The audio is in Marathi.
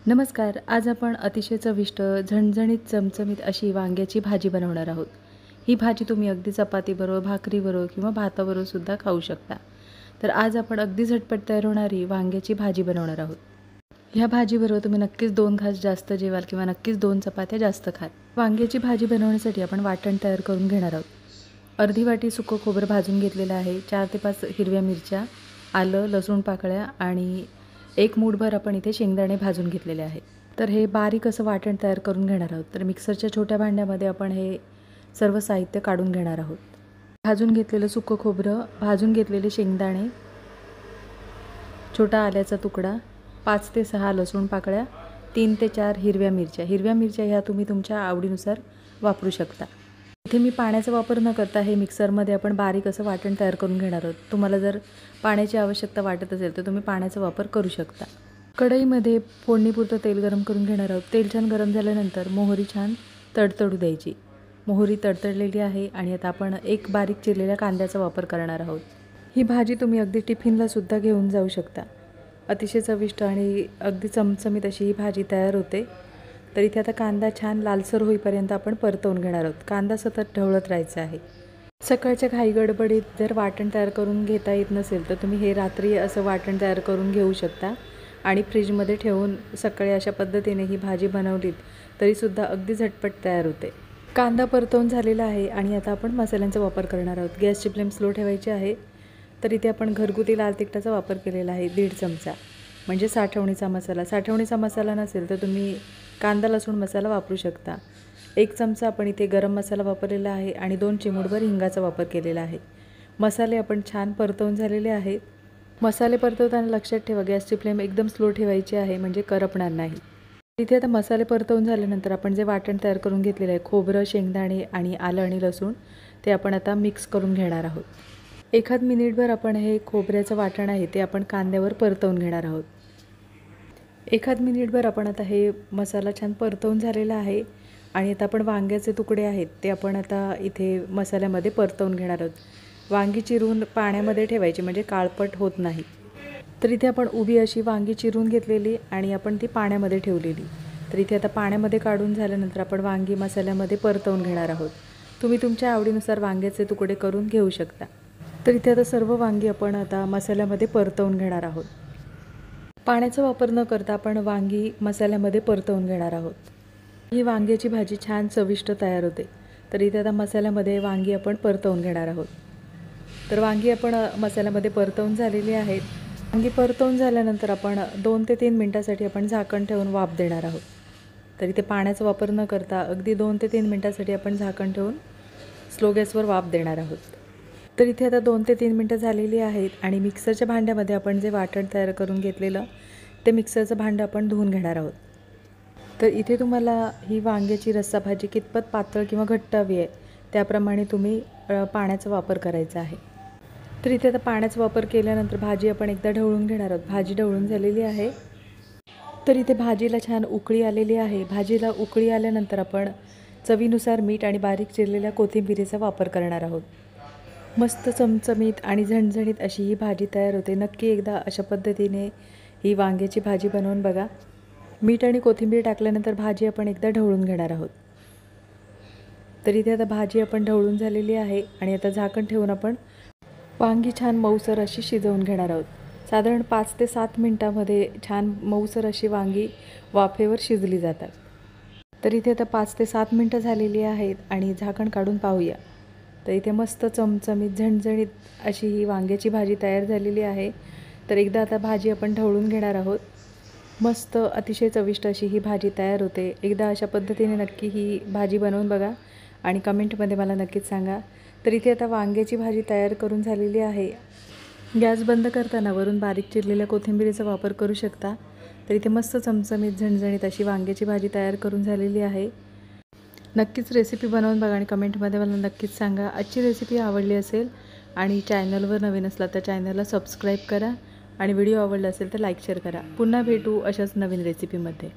नमस्कार. आज आपण अतिशय चविष्ट, झणझणीत, चमचमीत अशी वांग्याची भाजी बनवणार आहोत. ही भाजी तुम्ही अगदी चपातीबरोबर, भाकरीबरोबर किंवा भाताबरोबर सुद्धा खाऊ शकता. तर आज आपण अगदी झटपट तयार होणारी वांग्याची भाजी बनवणार आहोत. ह्या भाजीबरोबर तुम्ही नक्कीच 2 घास जास्त जेवाल किंवा नक्कीच 2 चपात्या जास्त खाल. वांग्याची भाजी बनवण्यासाठी आपण वाटण तयार करून घेणार आहोत. अर्धी वाटी सुकं खोबरं भाजून घेतलेलं आहे. 4 ते 5 हिरव्या मिरच्या, आलं, लसूण पाकळ्या आणि 1 मूठभर आपण इथे शेंगदाणे भाजून घेतलेले आहेत. तर हे बारीक असं वाटण तयार करून घेणार आहोत. तर मिक्सरच्या छोट्या भांड्यामध्ये आपण हे सर्व साहित्य काढून घेणार आहोत. भाजून घेतलेलं सुकं खोबरं, भाजून घेतलेले शेंगदाणे, छोटा आल्याचा तुकडा, 5 ते 6 लसूण पाकळ्या, 3 ते 4 हिरव्या मिरच्या. हिरव्या मिरच्या ह्या तुम्ही तुमच्या आवडीनुसार वापरू शकता. इथे मी पाण्याचा वापर न करता हे मिक्सरमध्ये आपण बारीक असं वाटण तयार करून घेणार आहोत. तुम्हाला जर पाण्याची आवश्यकता वाटत असेल तर तुम्ही पाण्याचा वापर करू शकता. कढईमध्ये फोडणीपुरतं तेल गरम करून घेणार आहोत. तेल छान गरम झाल्यानंतर मोहरी छान तडतडू द्यायची. मोहरी तडतडलेली आहे आणि आता आपण 1 बारीक चिरलेल्या कांद्याचा वापर करणार आहोत. ही भाजी तुम्ही अगदी टिफिनलासुद्धा घेऊन जाऊ शकता. अतिशय चविष्ट आणि अगदी चमचमीत अशी ही भाजी तयार होते. तर इथे आता कांदा छान लालसर होईपर्यंत आपण परतवून घेणार आहोत. कांदा सतत ढवळत राहायचा आहे. सकाळच्या घाई गडबडीत जर वाटण तयार करून घेता येत नसेल तर तुम्ही हे रात्री असं वाटण तयार करून घेऊ शकता आणि फ्रीजमध्ये ठेवून सकाळी अशा पद्धतीने ही भाजी बनवलीत तरीसुद्धा अगदी झटपट तयार होते. कांदा परतवून झालेला आहे आणि आता आपण मसाल्यांचा वापर करणार आहोत. गॅसची फ्लेम स्लो ठेवायची आहे. तर इथे आपण घरगुती लाल तिखटाचा वापर केलेला आहे 1.5 चमचा, म्हणजे साठवणीचा मसाला. साठवणीचा मसाला नसेल तर तुम्ही कांदा लसूण मसाला वापरू शकता. 1 चमचा आपण इथे गरम मसाला वापरलेला आहे आणि 2 चिमूटभर हिंगाचा वापर केलेला आहे. मसाले आपण छान परतवून झालेले आहेत. मसाले परतवताना लक्षात ठेवा गॅसची फ्लेम एकदम स्लो ठेवायची आहे, म्हणजे करपणार नाही. इथे आता मसाले परतवून झाल्यानंतर आपण जे वाटण तयार करून घेतलेलं आहे खोबरं, शेंगदाणे आणि आलं आणि लसूण ते आपण आता मिक्स करून घेणार आहोत. 1 मिनिटभर आपण हे खोबऱ्याचं वाटण आहे ते आपण कांद्यावर परतवून घेणार आहोत. 1 मिनिटभर आपण आता हे मसाला छान परतवून झालेला आहे आणि आता आपण वांग्याचे तुकडे आहेत ते आपण आता इथे मसाल्यामध्ये परतवून घेणार आहोत. वांगी चिरून पाण्यामध्ये ठेवायची म्हणजे काळपट होत नाही. तर इथे आपण उभी अशी वांगी चिरून घेतलेली आणि आपण ती पाण्यामध्ये ठेवलेली. तर इथे आता पाण्यामध्ये काढून झाल्यानंतर आपण वांगी मसाल्यामध्ये परतवून घेणार आहोत. तुम्ही तुमच्या आवडीनुसार वांग्याचे तुकडे करून घेऊ शकता. तर इथे आता सर्व वांगी आपण आता मसाल्यामध्ये परतवून घेणार आहोत. पाण्याचा वापर न करता आपण वांगी मसाल्यामध्ये परतवून घेणार आहोत. ही वांग्याची भाजी छान चविष्ट तयार होते. तर इथे आता मसाल्यामध्ये वांगी आपण परतवून घेणार आहोत. तर वांगी आपण मसाल्यामध्ये परतवून झालेली आहेत. वांगी परतवून झाल्यानंतर आपण 2 ते 3 मिनटासाठी आपण झाकण ठेवून वाफ देणार आहोत. तर इथे पाण्याचा वापर न करता अगदी 2 ते 3 मिनटासाठी आपण झाकण ठेवून स्लो गॅसवर वाफ देणार आहोत. तर इथे आता 2 ते 3 मिनटं झालेली आहेत आणि मिक्सरच्या भांड्यामध्ये आपण जे वाटण तयार करून घेतलेलं ते मिक्सरचं भांडं आपण धुवून घेणार आहोत. तर इथे तुम्हाला ही वांग्याची रस्सा भाजी कितपत पातळ किंवा घट्ट हवी आहे त्याप्रमाणे तुम्ही पाण्याचा वापर करायचा आहे. तर इथे आता पाण्याचा वापर केल्यानंतर भाजी आपण एकदा ढवळून घेणार आहोत. भाजी ढवळून झालेली आहे. तर इथे भाजीला छान उकळी आलेली आहे. भाजीला उकळी आल्यानंतर आपण चवीनुसार मीठ आणि बारीक चिरलेल्या कोथिंबिरीचा वापर करणार आहोत. मस्त चमचमीत आणि झणझणीत अशी ही भाजी तयार होते. नक्की एकदा अशा पद्धतीने ही वांग्याची भाजी बनवून बघा. मीठ आणि कोथिंबीर टाकल्यानंतर भाजी आपण एकदा ढवळून घेणार आहोत. तर इथे आता भाजी आपण ढवळून झालेली आहे आणि आता झाकण ठेवून आपण वांगी छान मऊसर अशी शिजवून घेणार आहोत. साधारण 5 ते 7 मिनटामध्ये छान मऊसर अशी वांगी वाफेवर शिजली जातात. तर इथे आता 5 ते 7 मिनटं झालेली आहेत आणि झाकण काढून पाहूया. तर इथे मस्त चमचमीत झणझणीत अशी ही वांग्याची भाजी तयार झालेली आहे. तर एकदा आता भाजी आपण ढवळून घेणार आहोत. मस्त अतिशय चविष्ट अशी ही भाजी तयार होते. एकदा अशा पद्धतीने नक्की ही भाजी बनवून बघा आणि कमेंटमध्ये मला नक्कीच सांगा. तर इथे आता वांग्याची भाजी तयार करून झालेली आहे. गॅस बंद करताना वरून बारीक चिरलेल्या कोथिंबिरीचा वापर करू शकता. तर इथे मस्त चमचमीत झणझणीत अशी वांग्याची भाजी तयार करून झालेली आहे. नक्कीच रेसिपी बनवून बघा आणि कमेंटमध्ये मला नक्कीच सांगा. आजची रेसिपी आवडली असेल आणि चॅनलवर नवीन असला तर चॅनलला सबस्क्राईब करा आणि व्हिडिओ आवडला असेल तर लाईक शेअर करा. पुन्हा भेटू अशाच नवीन रेसिपीमध्ये.